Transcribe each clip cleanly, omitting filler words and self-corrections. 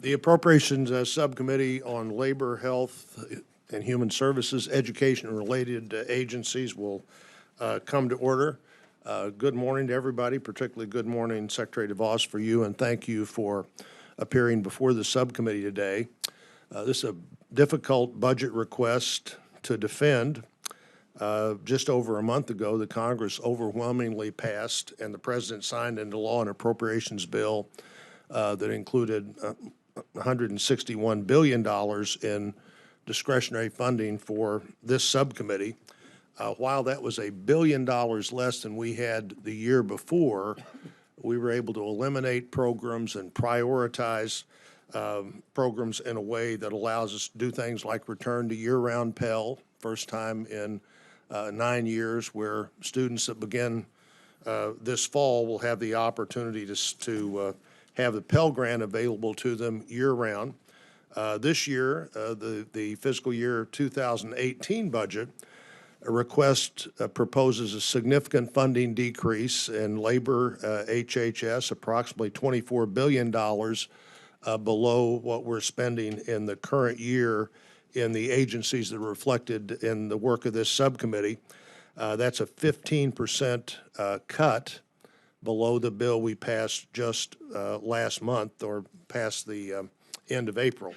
The Appropriations Subcommittee on Labor, Health, and Human Services, Education, and related agencies will come to order. Good morning to everybody, particularly good morning, Secretary DeVos, for you, and thank you for appearing before the subcommittee today. This is a difficult budget request to defend. Just over a month ago, the Congress overwhelmingly passed and the President signed into law an appropriations bill that included $161 billion in discretionary funding for this subcommittee. While that was $1 billion less than we had the year before, we were able to eliminate programs and prioritize programs in a way that allows us to do things like return to year-round Pell, first time in 9 years, where students that begin this fall will have the opportunity to have the Pell Grant available to them year-round. This year, the fiscal year 2018 budget request proposes a significant funding decrease in labor HHS, approximately $24 billion below what we're spending in the current year in the agencies that are reflected in the work of this subcommittee. That's a 15% cut below the bill we passed just last month, or past the end of April.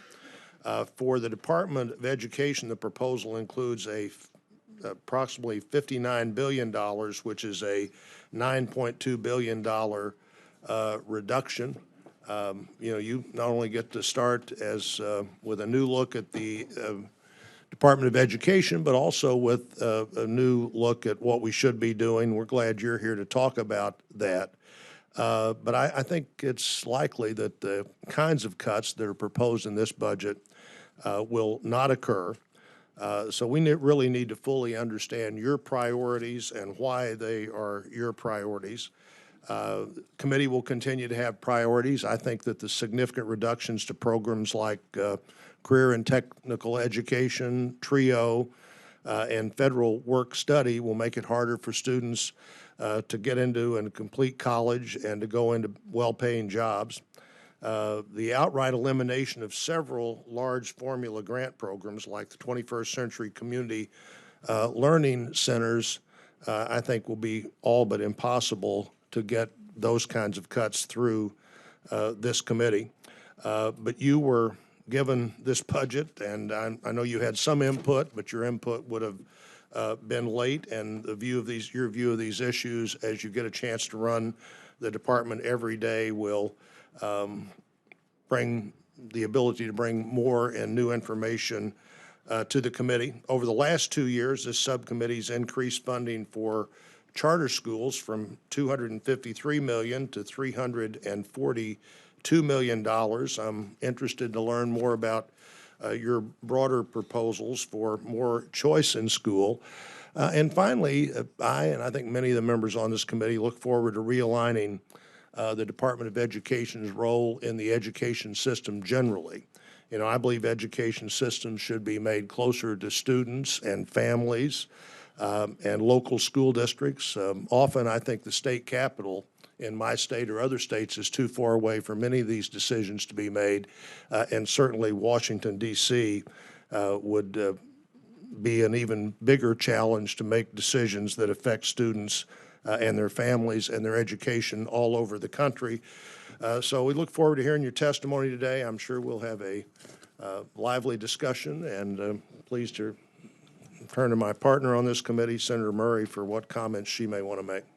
For the Department of Education, the proposal includes approximately $59 billion, which is a $9.2 billion reduction. You not only get to start as with a new look at the Department of Education, but also with a new look at what we should be doing. We're glad you're here to talk about that. But I think it's likely that the kinds of cuts that are proposed in this budget will not occur. So we really need to fully understand your priorities and why they are your priorities. Committee will continue to have priorities. I think that the significant reductions to programs like career and technical education, TRIO, and federal work study will make it harder for students to get into and complete college and to go into well-paying jobs. The outright elimination of several large formula grant programs like the 21st Century Community Learning Centers, I think will be all but impossible to get those kinds of cuts through this committee. But you were given this budget, and I know you had some input, but your input would have been late, and your view of these issues as you get a chance to run the department every day will bring the ability to bring more and new information to the committee. Over the last 2 years, this subcommittee's increased funding for charter schools from $253 million to $342 million. I'm interested to learn more about your broader proposals for more choice in school. And finally, I think many of the members on this committee look forward to realigning the Department of Education's role in the education system generally. I believe education systems should be made closer to students and families and local school districts. Often I think the state capitol in my state or other states is too far away for many of these decisions to be made, and certainly Washington, D.C. Would be an even bigger challenge to make decisions that affect students and their families and their education all over the country. So we look forward to hearing your testimony today. I'm sure we'll have a lively discussion, and pleased to turn to my partner on this committee, Senator Murray, for what comments she may want to make.